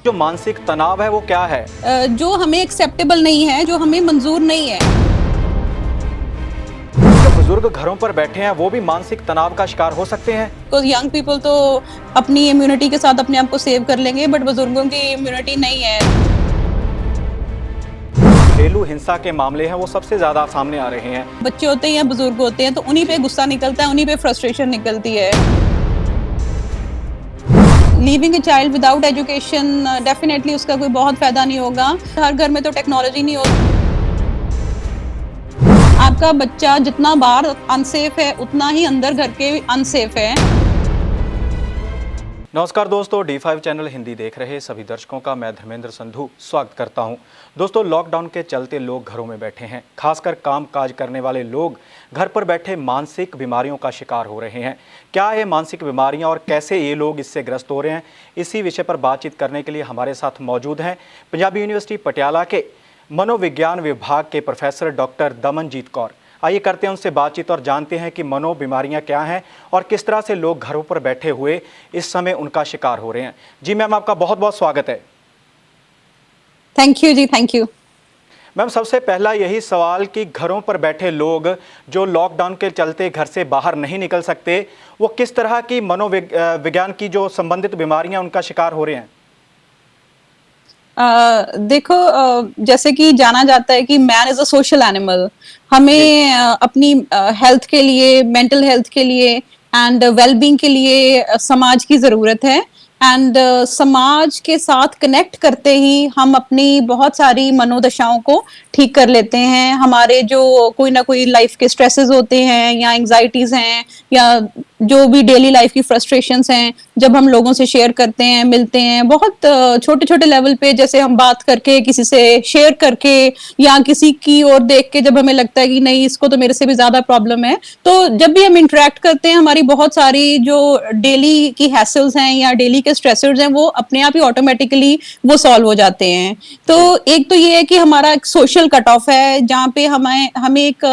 जो मानसिक तनाव है वो क्या है? जो हमें एक्सेप्टेबल नहीं है, जो हमें मंजूर नहीं है। जो बुजुर्ग घरों पर बैठे हैं वो भी मानसिक तनाव का शिकार हो सकते हैं। बिकॉज यंग पीपल तो अपनी इम्यूनिटी के साथ अपने आप को सेव कर लेंगे, बट बुजुर्गों की इम्यूनिटी नहीं है। घरेलू हिंसा के मामले हैं वो सबसे ज्यादा सामने आ रहे हैं। बच्चे होते हैं या बुजुर्ग होते हैं तो उन्हीं पे गुस्सा निकलता है, उन्हीं पे फ्रस्ट्रेशन निकलती है। Leaving a child without education, definitely उसका कोई बहुत फायदा नहीं होगा। हर घर में तो टेक्नोलॉजी नहीं होती। आपका बच्चा जितना बाहर अनसेफ है उतना ही अंदर घर के अनसेफ है। नमस्कार दोस्तों, D5 चैनल हिंदी देख रहे सभी दर्शकों का मैं धर्मेंद्र संधू स्वागत करता हूं। दोस्तों, लॉकडाउन के चलते लोग घरों में बैठे हैं। खासकर काम काज करने वाले लोग घर पर बैठे मानसिक बीमारियों का शिकार हो रहे हैं। क्या है मानसिक बीमारियां और कैसे ये लोग इससे ग्रस्त हो रहे हैं, इसी विषय पर बातचीत करने के लिए हमारे साथ मौजूद हैं पंजाबी यूनिवर्सिटी पटियाला के मनोविज्ञान विभाग के प्रोफेसर डॉक्टर दमनजीत कौर। आइए करते हैं उनसे बातचीत और जानते हैं कि मनो बीमारियां क्या हैं और किस तरह से लोग घरों पर बैठे हुए इस समय उनका शिकार हो रहे हैं। जी मैम, आपका बहुत बहुत स्वागत है। थैंक यू जी, थैंक यू। मैम, सबसे पहला यही सवाल कि घरों पर बैठे लोग जो लॉकडाउन के चलते घर से बाहर नहीं निकल सकते, वो किस तरह की मनोविज्ञान की जो संबंधित बीमारियां उनका शिकार हो रहे हैं? देखो, जैसे कि जाना जाता है कि man is a social animal. हमें अपनी हेल्थ के लिए, मेंटल हेल्थ के लिए एंड वेलबींग के लिए समाज की जरूरत है। एंड समाज के साथ कनेक्ट करते ही हम अपनी बहुत सारी मनोदशाओं को ठीक कर लेते हैं। हमारे जो कोई ना कोई लाइफ के स्ट्रेसेस होते हैं या एंजाइटीज हैं या जो भी डेली लाइफ की फ्रस्ट्रेशंस हैं, जब हम लोगों से शेयर करते हैं, मिलते हैं, बहुत छोटे छोटे लेवल पे, जैसे हम बात करके, किसी से शेयर करके या किसी की ओर देख के जब हमें लगता है कि नहीं, इसको तो मेरे से भी ज्यादा प्रॉब्लम है, तो जब भी हम इंटरेक्ट करते हैं, हमारी बहुत सारी जो डेली की हैसल्स हैं या डेली के स्ट्रेसर्स हैं वो अपने आप ही ऑटोमेटिकली वो सॉल्व हो जाते हैं। तो एक तो ये है कि हमारा एक सोशल कट ऑफ है जहाँ पे हमें एक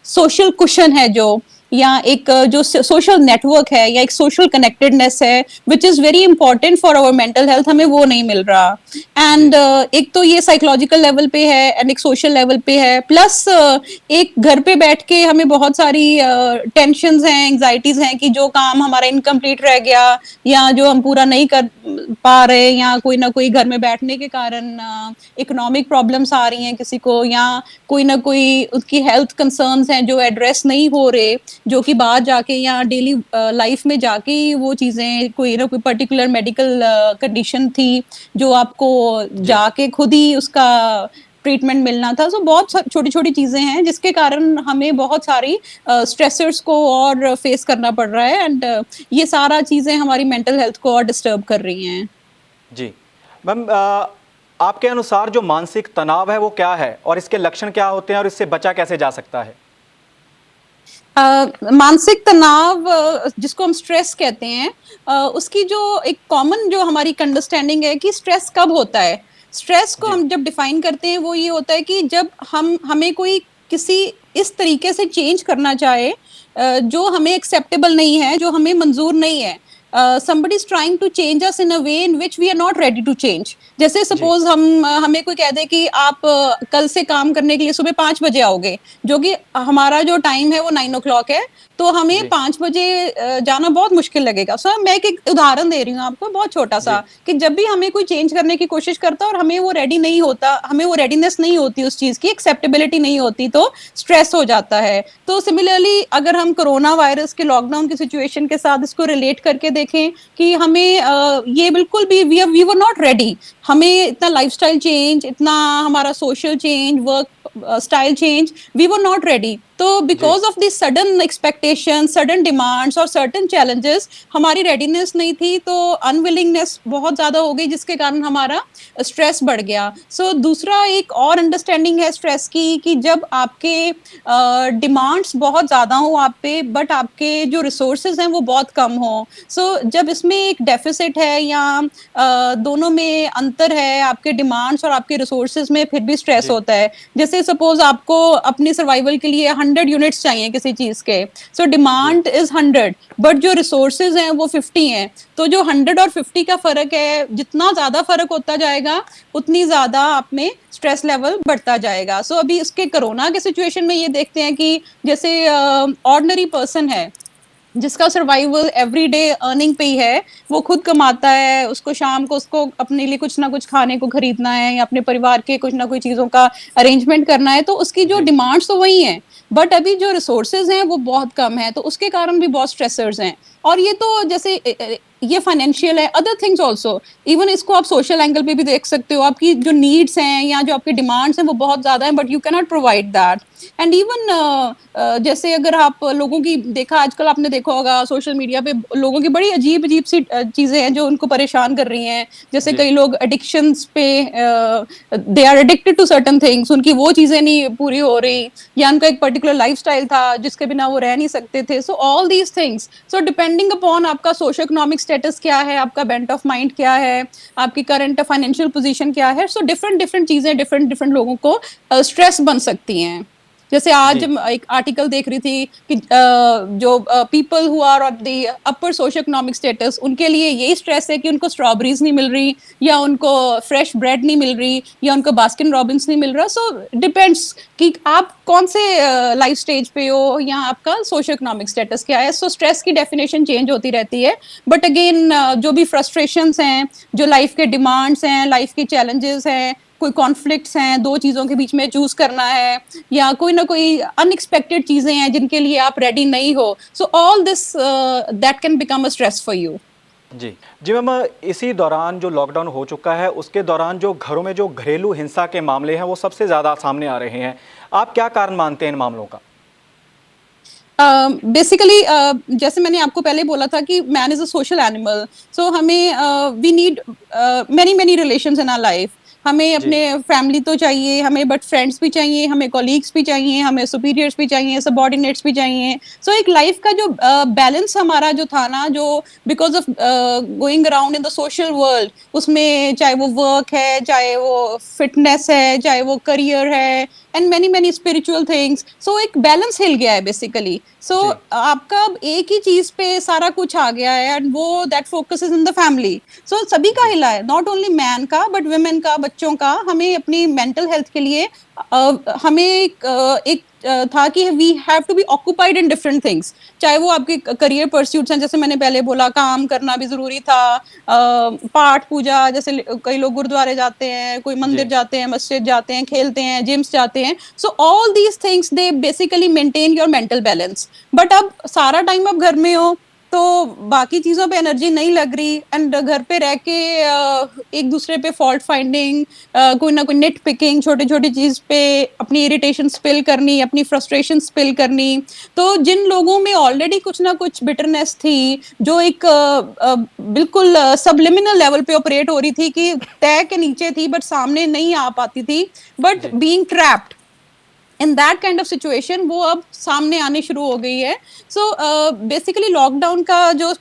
सोशल कुशन है, जो या एक जो सोशल नेटवर्क है या एक सोशल कनेक्टेडनेस है, which is very important for our mental health, हमें वो नहीं मिल रहा। एंड एक तो ये साइकोलॉजिकल लेवल पे है एंड एक सोशल लेवल पे है, प्लस एक घर पे बैठ के हमें बहुत सारी टेंशंस हैं, एंजाइटीज हैं कि जो काम हमारा इनकम्प्लीट रह गया या जो हम पूरा नहीं कर पा रहे, या कोई ना कोई घर में बैठने के कारण इकोनॉमिक प्रॉब्लम्स आ रही हैं किसी को, या कोई ना कोई उसकी हेल्थ कंसर्न्स हैं जो एड्रेस नहीं हो रहे, जो कि बाहर जाके या डेली लाइफ में जाके वो चीजें, कोई ना कोई पर्टिकुलर मेडिकल कंडीशन थी जो आपको जाके खुद ही उसका ट्रीटमेंट मिलना था। तो बहुत छोटी छोटी चीजें हैं जिसके कारण हमें बहुत सारी स्ट्रेसर्स को और फेस करना पड़ रहा है, एंड ये सारा चीजें हमारी मेंटल हेल्थ को और डिस्टर्ब कर रही हैं। जी मैम, आपके अनुसार जो मानसिक तनाव है वो क्या है और इसके लक्षण क्या होते हैं और इससे बचा कैसे जा सकता है? मानसिक तनाव, जिसको हम स्ट्रेस कहते हैं, उसकी जो एक कॉमन जो हमारी अंडरस्टैंडिंग है कि स्ट्रेस कब होता है। स्ट्रेस को हम जब डिफाइन करते हैं वो ये होता है कि जब हमें कोई किसी इस तरीके से चेंज करना चाहे जो हमें एक्सेप्टेबल नहीं है, जो हमें मंजूर नहीं है। somebody is trying to change us in a way in which we are not ready to change। जैसे सपोज हमें कोई कह दे कि आप कल से काम करने के लिए सुबह 5 बजे आओगे, जो कि हमारा जो टाइम है वो 9 o'clock है, तो हमें 5 बजे जाना बहुत मुश्किल लगेगा। सो मैं एक उदाहरण दे रही हूँ आपको, बहुत छोटा सा, कि जब भी हमें कोई चेंज करने की कोशिश करता है और हमें वो रेडी नहीं होता, हमें वो रेडीनेस नहीं होती, उस चीज की एक्सेप्टेबिलिटी नहीं होती, तो स्ट्रेस हो जाता है। तो सिमिलरली अगर हम कोरोना वायरस के लॉकडाउन की सिचुएशन के साथ इसको रिलेट करके देखें कि हमें ये बिल्कुल भी वी वर नॉट रेडी, हमें इतना लाइफस्टाइल चेंज, इतना हमारा social change, work style change, we were not ready. तो because of the sudden expectation, sudden demands और सर्टन चैलेंजेस, हमारी रेडीनेस नहीं थी, तो अनविलिंगनेस बहुत ज्यादा हो गई, जिसके कारण हमारा स्ट्रेस बढ़ गया। सो दूसरा एक और अंडरस्टैंडिंग है स्ट्रेस की कि जब आपके डिमांड्स बहुत ज्यादा हो आप पे, बट आपके जो रिसोर्सेज हैं वो बहुत कम हो। सो जब इसमें एक डेफिसिट है या दोनों में अंतर है, आपके डिमांड्स और आपके रिसोर्सेज में, फिर भी स्ट्रेस होता है। जैसे सपोज आपको अपनी सर्वाइवल के लिए 100 यूनिट्स चाहिए किसी चीज के, सो डिमांड इज 100 बट जो रिसोर्सेज हैं वो 50 हैं, तो जो 100 और 50 का फर्क है, जितना ज्यादा फर्क होता जाएगा उतनी ज्यादा आप में स्ट्रेस लेवल बढ़ता जाएगा। सो अभी इसके कोरोना के सिचुएशन में ये देखते हैं कि जैसे ऑर्डिनरी पर्सन है जिसका सर्वाइवल एवरीडे अर्निंग पे ही है, वो खुद कमाता है, उसको शाम को उसको अपने लिए कुछ ना कुछ खाने को खरीदना है या अपने परिवार के कुछ ना कुछ चीजों का अरेंजमेंट करना है, तो उसकी जो डिमांड्स तो वही हैं, बट अभी जो रिसोर्सेज हैं वो बहुत कम है, तो उसके कारण भी बहुत स्ट्रेसर्स हैं। और ये तो जैसे ये फाइनेंशियल है, अदर थिंग्स ऑल्सो, इवन इसको आप सोशल एंगल पे भी देख सकते हो, आपकी जो नीड्स हैं या जो आपकी डिमांड्स हैं वो बहुत ज्यादा हैं but you can not provide that. And even जैसे अगर आप लोगों की देखा, आजकल आपने देखा होगा सोशल मीडिया पे लोगों की बड़ी अजीब अजीब सी चीजें हैं जो उनको परेशान कर रही हैं, जैसे कई लोग एडिक्शंस पे they are addicted to certain things, उनकी वो चीजें नहीं पूरी हो रही, या उनका एक पर्टिकुलर लाइफस्टाइल था जिसके बिना वो रह नहीं सकते थे। So all these things, so depending upon आपका सोशो इकोनॉमिक स्टेटस क्या है, आपका बेंट ऑफ माइंड क्या है, आपकी करंट फाइनेंशियल पोजीशन क्या है, सो डिफरेंट डिफरेंट चीजें डिफरेंट डिफरेंट लोगों को स्ट्रेस बन सकती हैं। जैसे आज एक आर्टिकल देख रही थी कि जो people who are of the upper socio economic status, उनके लिए यही स्ट्रेस है कि उनको स्ट्रॉबेरीज नहीं मिल रही, या उनको फ्रेश ब्रेड नहीं मिल रही, या उनको बास्किन रॉबिन्स नहीं मिल रहा। सो डिपेंड्स कि आप कौन से लाइफ स्टेज पे हो या आपका सोशो इकोनॉमिक स्टेटस क्या है। सो स्ट्रेस की डेफिनेशन चेंज होती रहती है, बट अगेन जो भी फ्रस्ट्रेशंस हैं, जो लाइफ के डिमांड्स हैं, लाइफ के चैलेंजेस हैं, कोई कॉन्फ्लिक्ट्स हैं, दो चीजों के बीच में चूज करना है, या कोई ना कोई अनएक्सपेक्टेड चीजें हैं जिनके लिए आप रेडी नहीं हो, so all this that can become a stress for you. जी मैम, इसी दौरान जो लॉकडाउन हो चुका है उसके दौरान जो घरों में जो घरेलू हिंसा के मामले हैं वो सबसे ज़्यादा सामने आ रहे हैं, आप क्या कारण मानते हैं इन मामलों का? बेसिकली जैसे मैंने आपको पहले बोला था कि man is a social animal, so हमें we need many many relations in our life. हमें अपने फैमिली तो चाहिए हमें, बट फ्रेंड्स भी चाहिए हमें, कॉलीग्स भी चाहिए हमें, सुपीरियर्स भी चाहिए, सबॉर्डिनेट्स भी चाहिए। सो एक लाइफ का जो बैलेंस हमारा जो था ना, जो because of going around in the social world, उसमें चाहे वो वर्क है, चाहे वो फिटनेस है, चाहे वो करियर है, and many many spiritual things, so एक बैलेंस हिल गया है बेसिकली। सो आपका अब एक ही चीज पे सारा कुछ आ गया है, एंड वो that focus is in the family. So सभी का हिला है, नॉट ओनली मैन का बट वुमेन का, बच्चों का। हमें अपनी मेंटल हेल्थ के लिए हमें एक था कि we have to be occupied in different things, चाहे वो आपके करियर परस्यूट्स हैं, जैसे मैंने पहले बोला काम करना भी जरूरी था, पाठ पूजा, जैसे कई लोग गुरुद्वारे जाते हैं, कोई मंदिर जाते हैं, मस्जिद जाते हैं, खेलते हैं, जिम्स जाते हैं। So all these things they basically maintain your mental balance. But अब सारा टाइम आप घर में हो तो बाकी चीजों पे एनर्जी नहीं लग रही, एंड घर पे रह के एक दूसरे पे फॉल्ट फाइंडिंग, कोई ना कोई नेट पिकिंग, छोटी छोटी चीज पे अपनी इरिटेशन स्पिल करनी, अपनी फ्रस्ट्रेशन स्पिल करनी। तो जिन लोगों में ऑलरेडी कुछ ना कुछ बिटरनेस थी, जो एक बिल्कुल सबलिमिनल लेवल पे ऑपरेट हो रही थी कि तय के नीचे थी बट सामने नहीं आ पाती थी, but being trapped in that kind of situation, वो अब सामने आने शुरू हो गई है। सो बेसिकली लॉकडाउन का जो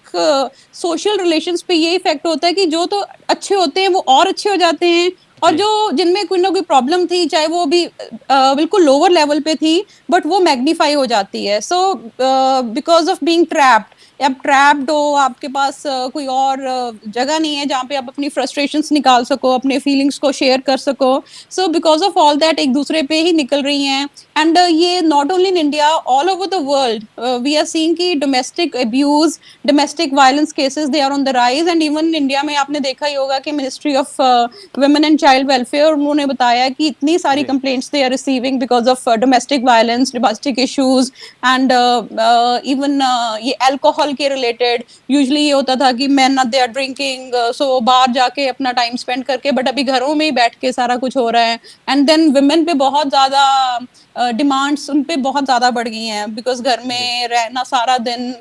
सोशल रिलेशंस पे ये इफेक्ट होता है कि जो तो अच्छे होते हैं वो और अच्छे हो जाते हैं, और जो जिनमें कोई ना कोई प्रॉब्लम थी, चाहे वो भी बिल्कुल लोअर लेवल पे थी, बट वो मैग्नीफाई हो जाती है। सो बिकॉज ऑफ बीइंग ट्रैप्ड, आप ट्रैप्ड हो, आपके पास कोई और जगह नहीं है जहाँ पे आप अपनी फ्रस्ट्रेशंस निकाल सको, अपने फीलिंग्स को शेयर कर सको। So because of all that एक दूसरे पे ही निकल रही हैं, एंड ये not only in India, all over the world we are seeing कि domestic abuse, domestic violence cases they are on the rise. And even India में आपने देखा ही होगा कि ministry of women and child welfare, उन्होंने बताया कि इतनी सारी complaints they are receiving because of domestic violence, domestic issues, and even ये अल्कोहल के रिलेटेड। यूजुअली ये होता था कि मैन दे आर ड्रिंकिंग, सो बाहर जाके अपना टाइम स्पेंड करके, बट अभी घरों में ही बैठ के सारा कुछ हो रहा है। एंड देन वुमेन पे बहुत ज्यादा डिमांड्स उन पे बहुत ज्यादा बढ़ गई हैं, बिकॉज घर में रहना सारा दिन,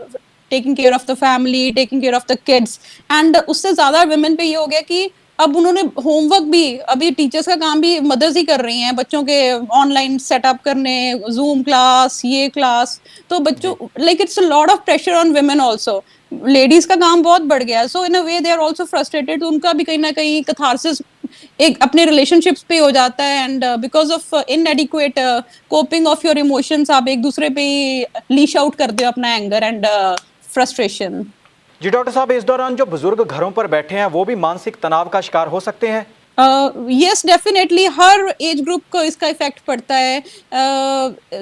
taking care of the family, taking care of the kids, and उससे ज्यादा वुमेन पे ये हो गया कि अब उन्होंने होमवर्क भी, अभी टीचर्स का काम भी मदर्स ही कर रही हैं, बच्चों के ऑनलाइन सेटअप करने, जूम क्लास, ये क्लास। तो बच्चों like it's a lot of pressure on women also, ladies का काम बहुत बढ़ गया है। So in a way they are also frustrated, तो उनका भी कहीं ना कहीं कैथारसिस एक अपने रिलेशनशिप्स पे हो जाता है, and because of inadequate coping of your emotions आप एक दूसरे पे लीश आउट करते हो अपना एंगर एंड फ्रस्ट्रेशन। जी डॉक्टर साहब, इस दौरान जो बुजुर्ग घरों पर बैठे हैं वो भी मानसिक तनाव का शिकार हो सकते हैं? यस डेफिनेटली हर एज ग्रुप को इसका इफेक्ट पड़ता है।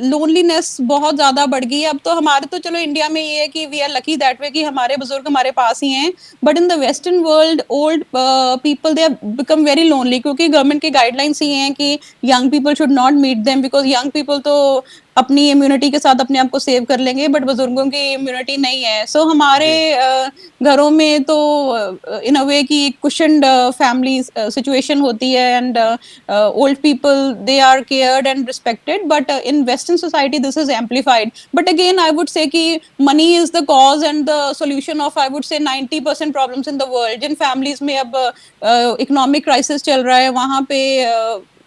लोनलीनेस बहुत ज्यादा बढ़ गई है। अब तो हमारे तो चलो इंडिया में ये है कि we are lucky that way कि हमारे बुजुर्ग हमारे पास ही हैं, but in the western world old people they have become very lonely, क्योंकि गवर्नमेंट की गाइडलाइंस ये हैं कि young people should not meet them, because young people तो अपनी इम्यूनिटी के साथ अपने आप को सेव कर लेंगे, बट बुजुर्गों की इम्यूनिटी नहीं है। सो हमारे जी घरों में तो इन अ वे की कुशन्ड फैमिली सिचुएशन होती है, and old people they are cared and respected, but in western society this is amplified. But again I would say कि money is the cause and the solution of I would say 90% problems in the world. जिन families में अब economic crisis चल रहा है वहां पे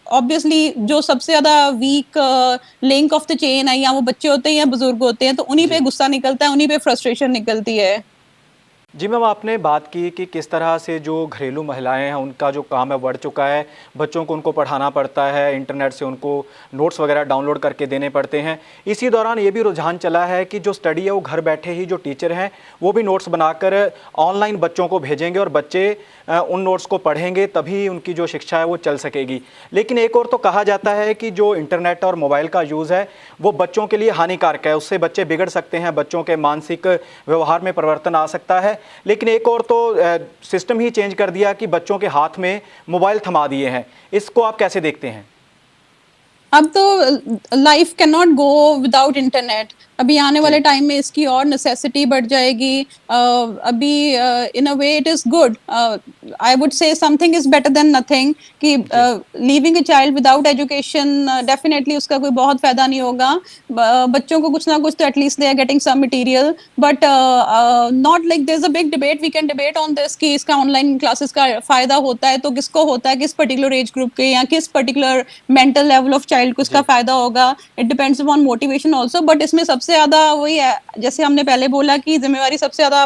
obviously जो सबसे ज्यादा weak link of the chain है, या वो बच्चे होते हैं या बुजुर्ग होते हैं, तो उन्हीं पे जी गुस्सा निकलता है, उन्हीं पे फ्रस्ट्रेशन निकलती है। जी मैम, आपने बात की कि किस तरह से जो घरेलू महिलाएं हैं उनका जो काम है बढ़ चुका है। बच्चों को उनको पढ़ाना पड़ता है, इंटरनेट से उनको नोट्स वगैरह डाउनलोड करके देने पड़ते हैं। इसी दौरान ये भी रुझान चला है कि जो स्टडी है वो घर बैठे ही जो टीचर हैं वो भी नोट्स बनाकर ऑनलाइन बच्चों को भेजेंगे और बच्चे उन नोट्स को पढ़ेंगे, तभी उनकी जो शिक्षा है वो चल सकेगी। लेकिन एक और तो कहा जाता है कि जो इंटरनेट और मोबाइल का यूज़ है वो बच्चों के लिए हानिकारक है, उससे बच्चे बिगड़ सकते हैं, बच्चों के मानसिक व्यवहार में परिवर्तन आ सकता है। लेकिन एक और तो सिस्टम ही चेंज कर दिया कि बच्चों के हाथ में मोबाइल थमा दिए हैं। इसको आप कैसे देखते हैं? अब तो life can not go without internet. अभी आने वाले टाइम में इसकी और नेसेसिटी बढ़ जाएगी। अभी in a way it is good, I would say something is better than nothing, कि leaving a child without education definitely उसका कोई बहुत फायदा नहीं होगा। बच्चों को कुछ ना कुछ तो at least they are getting some material, but not like there is a big debate, we can debate on this कि इसका ऑनलाइन क्लासेस का फायदा होता है तो किसको होता है, किस पर्टिकुलर एज ग्रुप के या किस particular mental level of child को इसका जी फायदा होगा। It depends upon motivation also, but इसमें सबसे ज्यादा वही है, जैसे हमने पहले बोला कि जिम्मेवारी सबसे ज्यादा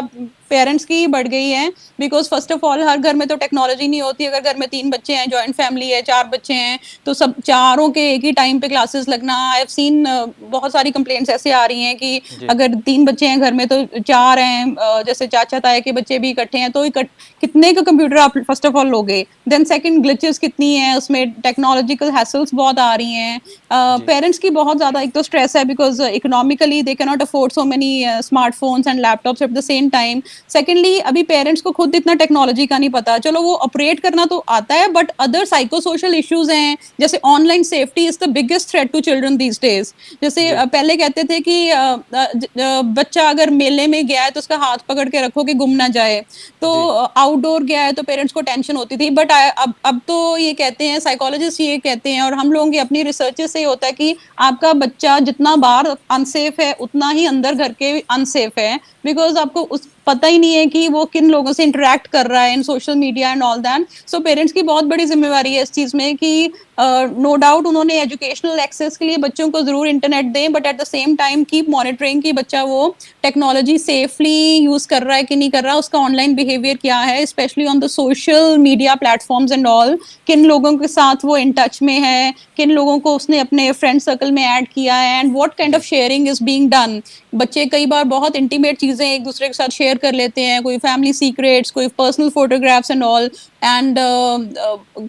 पेरेंट्स की बढ़ गई है, बिकॉज फर्स्ट ऑफ ऑल हर घर में तो टेक्नोलॉजी नहीं होती। अगर घर में 3 बच्चे हैं, जॉइंट फैमिली है, 4 बच्चे हैं, तो सब चारों के एक ही टाइम पे क्लासेस लगना, आई हैव सीन बहुत सारी कंप्लेंट्स ऐसे आ रही हैं कि जी अगर 3 बच्चे हैं घर में तो 4 हैं, जैसे चाचा ताया के बच्चे भी इकट्ठे हैं, तो कितने का कंप्यूटर आप फर्स्ट ऑफ ऑल लोगे। देन सेकंड ग्लिचेस कितनी है उसमें, टेक्नोलॉजिकल हैसल्स बहुत आ रही हैं। जी पेरेंट्स की बहुत ज्यादा एक तो स्ट्रेस है, because economically they can not afford so many smartphones and laptops eight the same time. Secondly अभी पेरेंट्स को खुद इतना टेक्नोलॉजी का नहीं पता, चलो वो ऑपरेट करना तो आता है, but other psycho social issues हैं, जैसे online safety is the biggest threat to children these days. जैसे जी पहले कहते थे कि बच्चा अगर मेले में गया है तो उसका हाथ पकड़ के रखो कि गुम ना जाए, तो जी आउटडोर गया है तो पेरेंट्स को टेंशन होती थी। बट अब तो ये कहते हैं, साइकोलॉजिस्ट ये कहते हैं, और हम लोगों की अपनी रिसर्चेस से होता है कि आपका बच्चा जितना बाहर अनसेफ है उतना ही अंदर घर के अनसेफ है, बिकॉज आपको उस पता ही नहीं है कि वो किन लोगों से इंटरेक्ट कर रहा है in social media and all that. So parents की बहुत बड़ी जिम्मेवारी है इस चीज में कि नो डाउट उन्होंने एजुकेशनल एक्सेस के लिए बच्चों को जरूर इंटरनेट दें, but at the same time keep monitoring कि बच्चा वो टेक्नोलॉजी सेफली यूज कर रहा है कि नहीं कर रहा, उसका ऑनलाइन बिहेवियर क्या है, specially on the social media platforms and all. किन लोगों के साथ वो इन टच में है, किन लोगों को उसने अपने फ्रेंड सर्कल में ऐड किया है, एंड व्हाट काइंड ऑफ जी शेयरिंग इज बीइंग डन। बच्चे कई बार बहुत इंटीमेट चीजें एक दूसरे के साथ शेयर कर लेते हैं, कोई फैमिली सीक्रेट्स, कोई personal photographs and all, and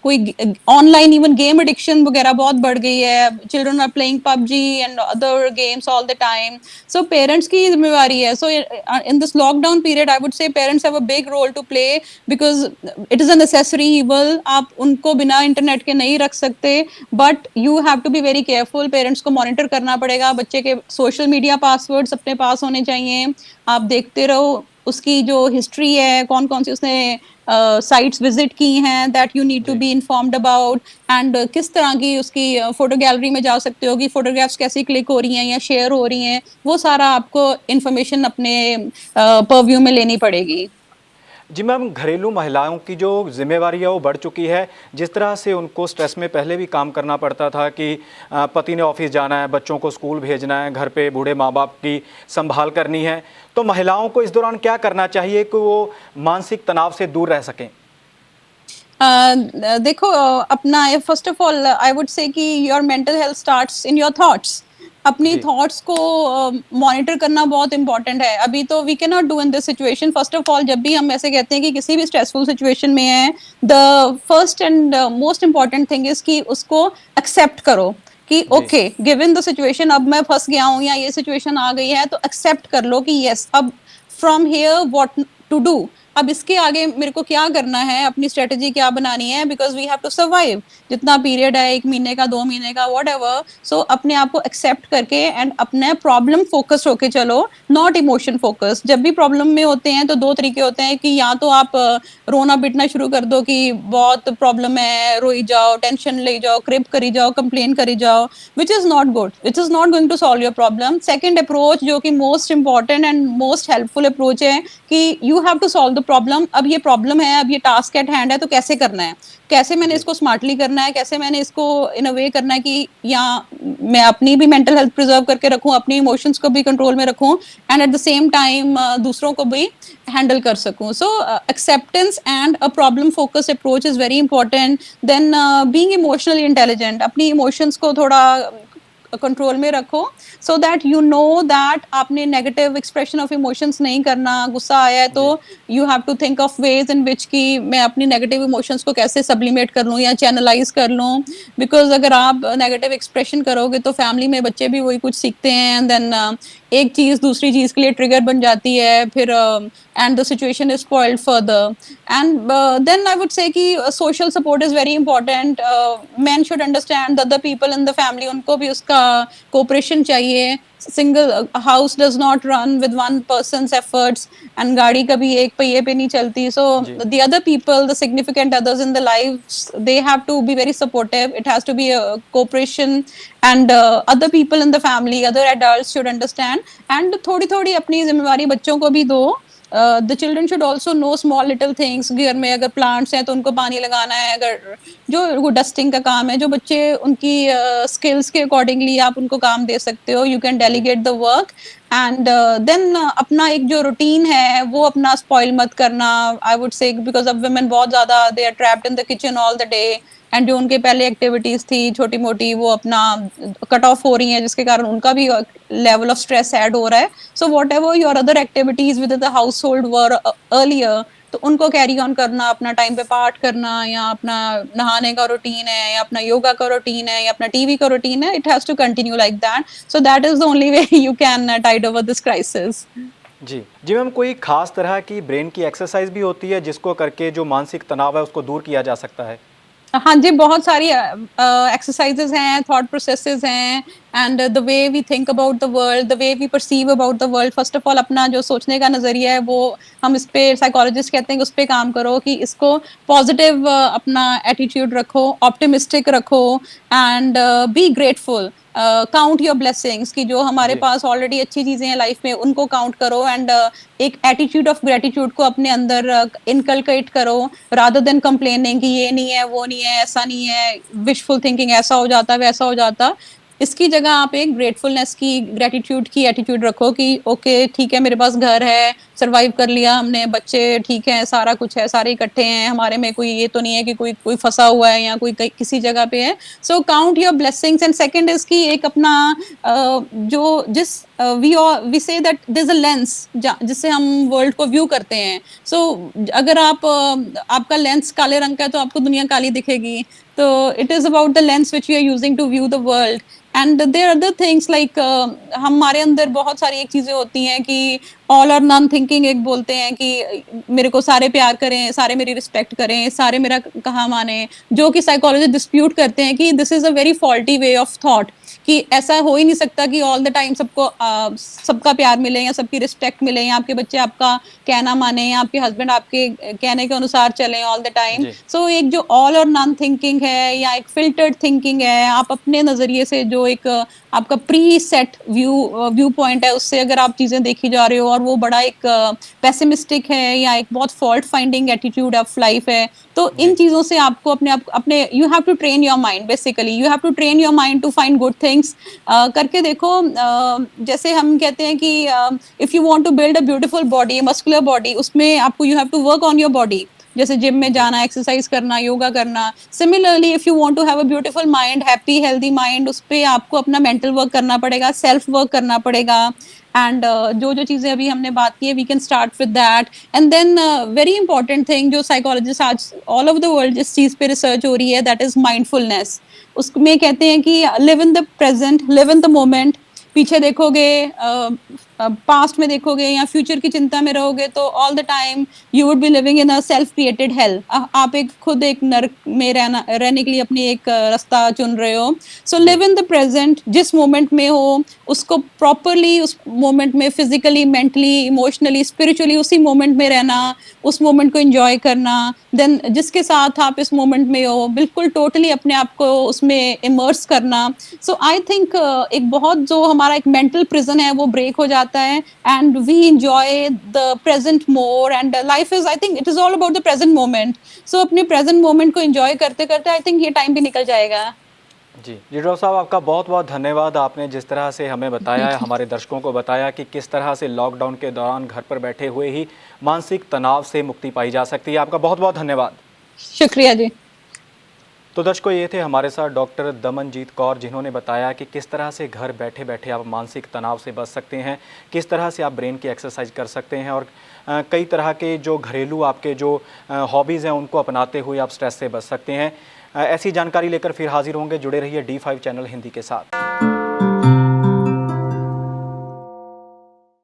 कोई ऑनलाइन इवन गेम एडिक्शन वगैरह बहुत बढ़ गई है। Children are playing PUBG and other games all the time. So parents की जिम्मेवारी है। So in this lockdown period I would say parents have a big role to play, because it is a necessary evil. आप उनको बिना internet के नहीं रख सकते, but you have to be very careful. Parents को मॉनिटर करना पड़ेगा, बच्चे के सोशल मीडिया पासवर्ड्स अपने पास होने चाहिए। आप देखते रहो उसकी जो हिस्ट्री है, कौन कौन सी उसने साइट्स विजिट की हैं, दैट यू नीड टू जी बी इन्फॉर्म्ड अबाउट, एंड किस तरह की उसकी फोटो गैलरी में जा सकते हो कि फोटोग्राफ्स कैसी क्लिक हो रही हैं या शेयर हो रही हैं, वो सारा आपको इन्फॉर्मेशन अपने परव्यू में लेनी पड़ेगी। जी मैम, घरेलू महिलाओं की जो जिम्मेवारी है वो बढ़ चुकी है। जिस तरह से उनको स्ट्रेस में पहले भी काम करना पड़ता था कि पति ने ऑफिस जाना है, बच्चों को स्कूल भेजना है, घर पे बूढ़े माँ बाप की संभाल करनी है, तो महिलाओं को इस दौरान क्या करना चाहिए कि वो मानसिक तनाव से दूर रह सकें? देखो अपना first of all I would say कि your mental health starts in your thoughts. अपनी जी, थॉट्स को मॉनिटर करना बहुत इंपॉर्टेंट है। अभी तो we can not do in this situation. First of all जब भी हम ऐसे कहते हैं कि किसी भी स्ट्रेसफुल सिचुएशन में है, the first and most important thing is कि उसको एक्सेप्ट करो कि जी, ओके गिवन द सिचुएशन अब मैं फंस गया हूँ या ये सिचुएशन आ गई है, तो एक्सेप्ट कर लो कि यस अब from here what to do. अब इसके आगे मेरे को क्या करना है, अपनी स्ट्रेटेजी क्या बनानी है, because we have to survive. जितना पीरियड है, 1 महीने का, 2 महीने का, वट एवर। सो अपने आप को एक्सेप्ट करके एंड अपने प्रॉब्लम फोकस होके चलो, नॉट इमोशन फोकस। जब भी प्रॉब्लम में होते हैं तो दो तरीके होते हैं कि या तो आप रोना पिटना शुरू कर दो कि बहुत प्रॉब्लम है, रोई जाओ, टेंशन ले जाओ, क्रिप करी जाओ, कंप्लेन करी जाओ, which is not good, which is not going to solve your problem. Second approach जो कि most important and most helpful approach है कि you have to solve the problem. अब ये प्रॉब्लम है, अब ये टास्क एट हैंड है, तो कैसे करना है, कैसे मैंने जी, इसको स्मार्टली करना है, कैसे मैंने इसको इन अ वे करना है कि या मैं अपनी भी मेंटल हेल्थ प्रिजर्व करके रखूं, अपनी इमोशंस को भी कंट्रोल में रखूं, and at the same time दूसरों को भी हैंडल कर सकूं। So acceptance and a problem focus approach is very important. Then being emotionally intelligent, अपनी इमोशंस को थोड़ा कंट्रोल में रखो, so that you know that आपने नेगेटिव एक्सप्रेशन ऑफ इमोशंस नहीं करना। गुस्सा आया है तो जी, you have to think of ways in which कि मैं अपनी नेगेटिव इमोशंस को कैसे सब्लिमेट कर लूं या चैनलाइज कर लूं। बिकॉज अगर आप नेगेटिव एक्सप्रेशन करोगे तो फैमिली में बच्चे भी वही कुछ सीखते हैं, एंड देन एक चीज दूसरी चीज के लिए ट्रिगर बन जाती है फिर, and the situation is spoiled further. And then I would say कि social support is very important. Man should understand the people in the family, उनको भी उसका कोऑपरेशन चाहिए। Single house does not run with one persons efforts, and गाड़ी कभी एक पहिए पे नहीं चलती। सो जी, the other people, the significant others in the life, they have to be very supportive. It has to be cooperation, and other people in the family, other adults should understand. And थोड़ी थोड़ी अपनी जिम्मेवारी बच्चों को भी दो। The children should also know small little things. घर में अगर प्लांट्स हैं तो उनको पानी लगाना है, अगर जो डस्टिंग का काम है, जो बच्चे उनकी स्किल्स के अकॉर्डिंगली आप उनको काम दे सकते हो, यू कैन जी, delegate the work. And then अपना एक जो रूटीन है वो अपना स्पॉइल मत करना, आई वुड से, बिकॉज अब वुमेन बहुत ज्यादा they are trapped in the kitchen all the day, and जो उनके पहले एक्टिविटीज थी छोटी मोटी वो अपना कट ऑफ हो रही हैं, जिसके कारण उनका भी लेवल ऑफ स्ट्रेस ऐड हो रहा है। So what ever your other activities with the house hold were earlier, तो उनको कैरी ऑन करना, अपना टाइम पे पाठ करना, या अपना नहाने का रूटीन है, या अपना योगा का रूटीन है, या अपना टीवी का रूटीन है, it has to continue like that. So that is the only way you can tide over this crisis. जी। जी मैम, कोई खास तरह की ब्रेन की एक्सरसाइज भी होती है जिसको करके जो मानसिक तनाव है उसको दूर किया जा सकता है? हाँ जी, बहुत सारी एक्सरसाइजेज हैं, थॉट प्रोसेसेस हैं, and the way we think about the world, the way we perceive about the world. First of all अपना जो सोचने का नजरिया है वो हम इस पे, साइकोलॉजिस्ट कहते हैं कि उस पे काम करो कि इसको पॉजिटिव अपना एटीट्यूड रखो, ऑप्टिमिस्टिक रखो, and be grateful. Count your blessings कि जो हमारे जी, पास ऑलरेडी अच्छी चीजें हैं लाइफ में उनको काउंट करो, एंड एक एटीट्यूड ऑफ ग्रेटिट्यूड को अपने अंदर इनकलकेट करो, रादर देन कंप्लेनिंग कि ये नहीं है, वो नहीं है, ऐसा नहीं है, विशफुल थिंकिंग, ऐसा हो जाता वैसा हो जाता। इसकी जगह आप एक ग्रेटफुलनेस की, ग्रेटिट्यूड की एटीट्यूड रखो कि ओके ठीक है, मेरे पास घर है, सरवाइव कर लिया हमने, बच्चे ठीक हैं, सारा कुछ है, सारे इकट्ठे हैं, हमारे में कोई ये तो नहीं है कि कोई कोई फंसा हुआ है या कोई किसी जगह पे है। So count your blessings. And second is कि एक अपना जो जिस we say that there is a lens जिससे हम वर्ल्ड को व्यू करते हैं। सो अगर आप आपका लेंस काले रंग का है तो आपको दुनिया काली दिखेगी। तो it is about the lens which you are using to view the world. And there are other things like हमारे अंदर बहुत सारी एक चीजें होती हैं कि ऑल और नॉन थिंकिंग एक बोलते हैं कि मेरे को सारे प्यार करें, सारे मेरी रिस्पेक्ट करें, सारे मेरा कहा माने, जो कि साइकोलॉजिस्ट डिस्प्यूट करते हैं कि this is a very faulty way of thought, कि ऐसा हो ही नहीं सकता कि ऑल द टाइम सबको सबका प्यार मिले या सबकी रिस्पेक्ट मिले या आपके बच्चे आपका कहना माने या आपके हस्बैंड आपके कहने के अनुसार चलें ऑल द टाइम। जी, सो एक जो ऑल और नॉन थिंकिंग है या एक फिल्टर्ड थिंकिंग है, आप अपने नजरिए से जो एक आपका प्री सेट व्यू पॉइंट है उससे अगर आप चीजें देखी जा रहे हो और वो बड़ा एक पेसिमिस्टिक है या एक बहुत fault finding attitude of life है, तो इन जी, चीजों से आपको अपने you have to train your mind, basically you have to train your mind to find good things. करके देखो, जैसे हम कहते हैं कि if you want to build a beautiful body, muscular body, उसमें आपको you have to work on your body. जैसे जिम में जाना, एक्सरसाइज करना, योगा करना। Similarly if you want to have a beautiful mind, happy healthy mind, उस पे आपको अपना मेंटल वर्क करना पड़ेगा, सेल्फ वर्क करना पड़ेगा। एंड जो जो चीजें अभी हमने बात की है, we can start with that. And then very important thing जो साइकोलॉजिस्ट आज ऑल ओवर द वर्ल्ड जिस चीज पे रिसर्च हो रही है, दैट इज माइंडफुलनेस। उसमें कहते हैं कि live in the present, live in the moment. पीछे देखोगे, पास्ट में देखोगे या फ्यूचर की चिंता में रहोगे तो all the time you would be living in a self created hello. आप एक खुद एक नर्क में रहने के लिए अपनी एक रास्ता चुन रहे हो। So live in the present, जिस मोमेंट में हो उसको प्रॉपरली, उस मोमेंट में फिजिकली, मेंटली, इमोशनली, स्पिरिचुअली उसी मोमेंट में रहना, उस मोमेंट को एंजॉय करना। देन जिसके साथ आप इस मोमेंट में हो बिल्कुल टोटली अपने आप को उसमें इमर्स करना। सो आई थिंक एक बहुत जो हमारा एक मेंटल प्रिजन है वो ब्रेक हो जाता है, and we enjoy the present more. And life is, I think it is all about the present moment. So अपने प्रेजेंट मोमेंट को एंजॉय करते करते आई थिंक ये टाइम भी निकल जाएगा। जी डॉक्टर साहब, आपका बहुत बहुत धन्यवाद। आपने जिस तरह से हमें बताया है, हमारे दर्शकों को बताया कि किस तरह से लॉकडाउन के दौरान घर पर बैठे हुए ही मानसिक तनाव से मुक्ति पाई जा सकती है। आपका बहुत बहुत धन्यवाद। शुक्रिया जी। तो दर्शकों, ये थे हमारे साथ डॉक्टर दमनजीत कौर, जिन्होंने बताया कि किस तरह से घर बैठे बैठे आप मानसिक तनाव से बच सकते हैं, किस तरह से आप ब्रेन की एक्सरसाइज कर सकते हैं और कई तरह के जो घरेलू आपके जो हॉबीज़ हैं उनको अपनाते हुए आप स्ट्रेस से बच सकते हैं। ऐसी जानकारी लेकर फिर हाजिर होंगे। जुड़े रहिए D5 चैनल हिंदी के साथ।